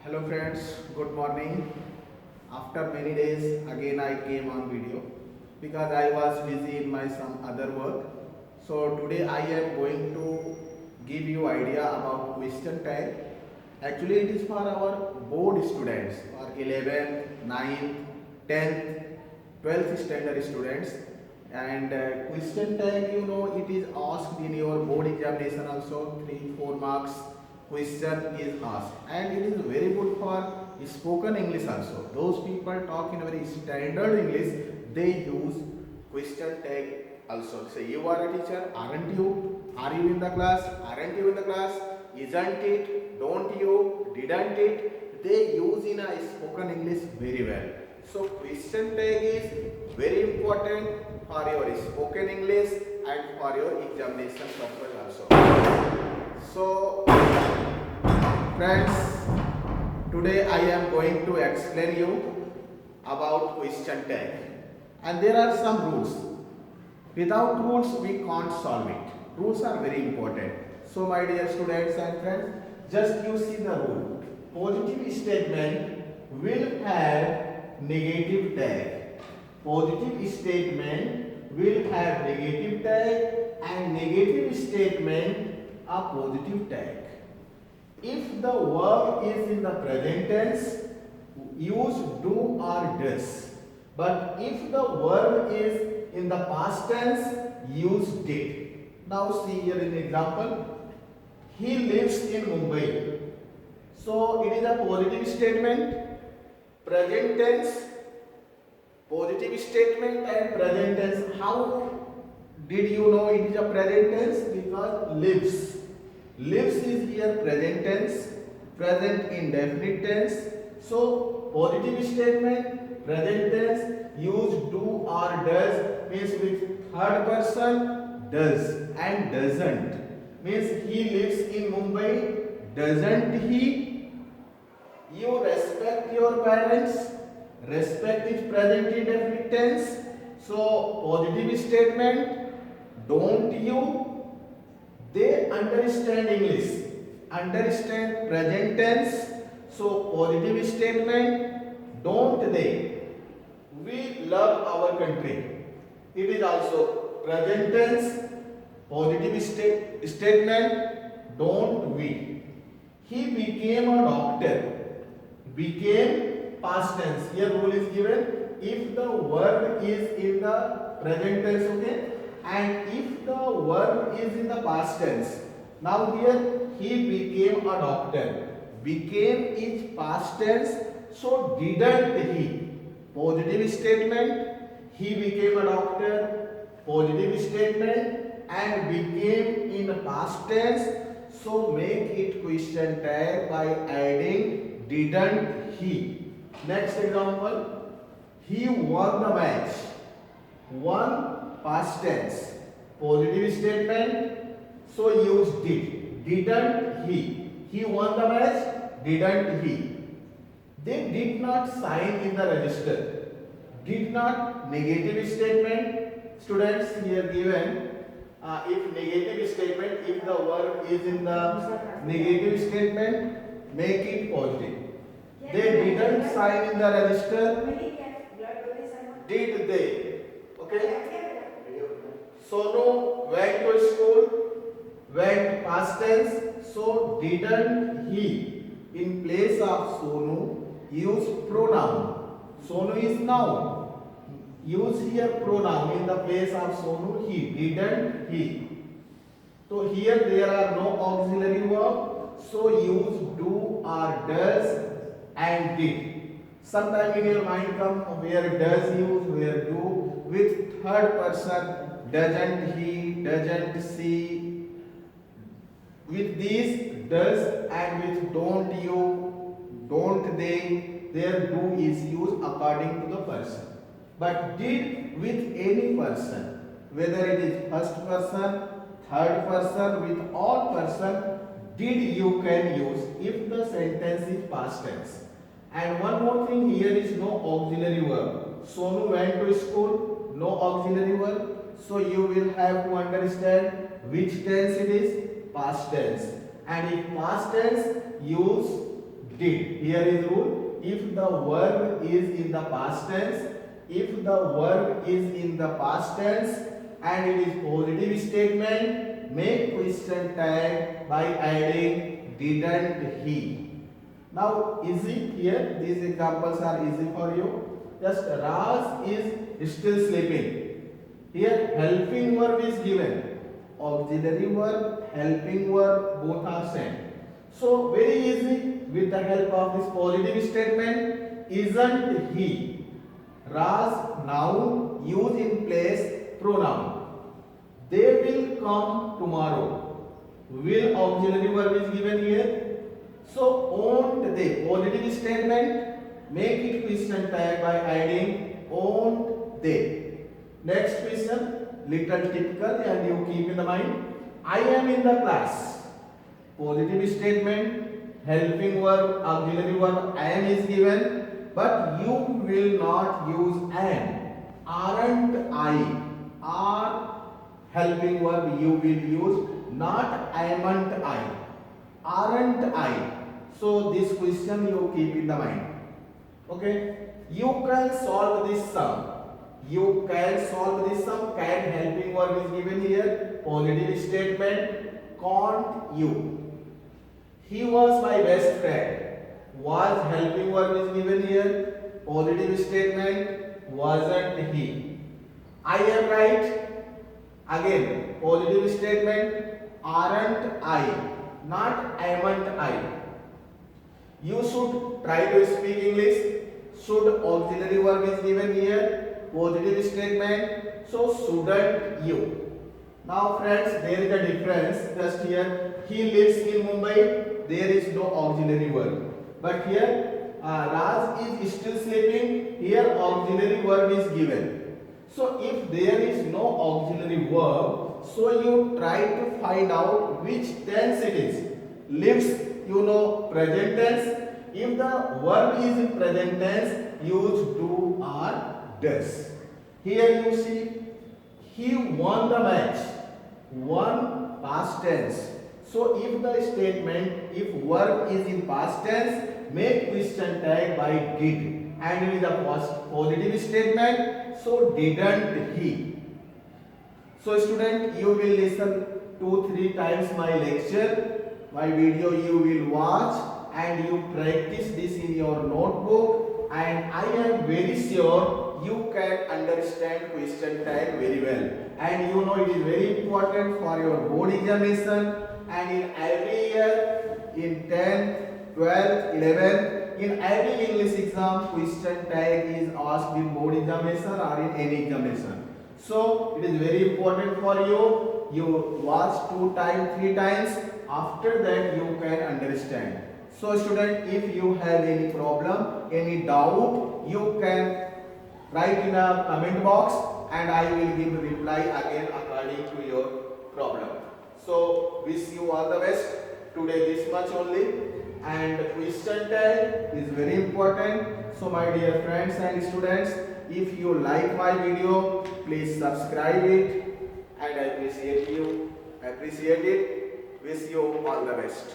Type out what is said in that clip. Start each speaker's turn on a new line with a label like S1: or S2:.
S1: Hello friends, good morning. After many days again I came on video because I was busy in my some other work. So today I am going to give you idea about question tag. Actually it is for our board students for 11th, 9th, 10th, 12th standard students and question tag it is asked in your board examination also 3-4 marks question is asked and it is very good for spoken English also. Those people talk in very standard English, they use question tag also. Say you are a teacher, aren't you? Are you in the class? Aren't you in the class? Isn't it? Don't you? Didn't it? They use in a spoken English very well. So question tag is very important for your spoken English and for your examination purpose also. So friends, today I am going to explain you about question tag and there are some rules. Without rules we can't solve it. Rules are very important. So my dear students and friends, just you see the rule. Positive statement will have negative tag. Positive statement will have negative tag and negative statement a positive tag. If the verb is in the present tense, use do or does. But if the verb is in the past tense, use did. Now see here in example, he lives in Mumbai. So it is a positive statement, present tense, positive statement and present tense. How did you know it is a present tense? Because lives. Lives is here present tense, present indefinite tense. So positive statement, present tense, use do or does means with third person does and doesn't. Means he lives in Mumbai, doesn't he? You respect your parents. Respect is present indefinite tense. So positive statement, don't you? They understand English. Understand present tense. So positive statement, don't they? We love our country. It is also present tense. Positive statement, don't we? He became a doctor. Became past tense. Here rule is given. If the verb is in the present tense, okay? And if the verb is in the past tense. Now here he became a doctor. Became is past tense. So didn't he? Positive statement. He became a doctor. Positive statement. And became in past tense. So make it question tag by adding didn't he. Next example. He won the match. Won past tense. Positive statement. So use did. Didn't he? He won the match. Didn't he? They did not sign in the register. Did not negative statement. Students here given. If negative statement, if the verb is in the negative statement, make it positive. They didn't sign in the register. Did they? Okay. Sonu went to school. Went past tense. So didn't he? In place of Sonu, use pronoun. Sonu is noun. Use here pronoun in the place of Sonu. He. Didn't he? So here there are no auxiliary verb. So use do or does and did. Sometime in your mind come where does use, where do, with third person, doesn't he, doesn't she. With these does and with don't you, don't they, their do is used according to the person. But did with any person, whether it is first person, third person, with all person, did you can use if the sentence is past tense. And one more thing, here is no auxiliary verb. Sonu went to school, no auxiliary verb. So you will have to understand which tense it is, past tense. And if past tense, use did. Here is rule. If the verb is in the past tense, if the verb is in the past tense and it is positive statement, make question tag by adding didn't he. Now easy here, these examples are easy for you. Just Raj is still sleeping. Here helping verb is given. Auxiliary verb, helping verb, both are same. So very easy, with the help of this positive statement, isn't he. Raj noun use in place pronoun. They will come tomorrow. Will auxiliary verb is given here. So won't they, positive statement, make it question tag by adding won't they. Next question, little typical and you keep in the mind. I am in the class. Positive statement, helping verb, auxiliary verb, I am is given, but you will not use am. Aren't I? Are helping verb you will use, not amn't I. Aren't I? So this question you keep in the mind. Okay? You can solve this sum. You can solve this sum. Can helping verb is given here. Positive statement. Can't you? He was my best friend. Was helping verb is given here. Positive statement. Wasn't he? I am right. Again, positive statement. Aren't I? Not amn't I. You should try to speak English. Should auxiliary verb is given here. Positive statement. So shouldn't you? Now friends, there is a difference. Just here, he lives in Mumbai. There is no auxiliary verb. But here, Raj is still sleeping. Here, auxiliary verb is given. So if there is no auxiliary verb, so you try to find out which tense it is. Lives, you know, present tense. If the verb is in present tense, use do or does. Here you see, he won the match. Won past tense. So if the statement, if verb is in past tense, make question tag by did. And it is a positive statement. So didn't he. So student, you will listen 2-3 times my lecture. My video you will watch and you practice this in your notebook, and I am very sure you can understand question tag very well. And you know it is very important for your board examination, and in every year, in 10th, 12th, 11th, in every English exam, question tag is asked in board examination or in any examination. So it is very important for you. You watch 2 times, 3 times. After that you can understand. So student, if you have any problem, any doubt, you can write in a comment box and I will give reply again according to your problem. So wish you all the best. Today this much only, and question tag is very important. So my dear friends and students, if you like my video, please subscribe it, and I appreciate it. Wish you all the best.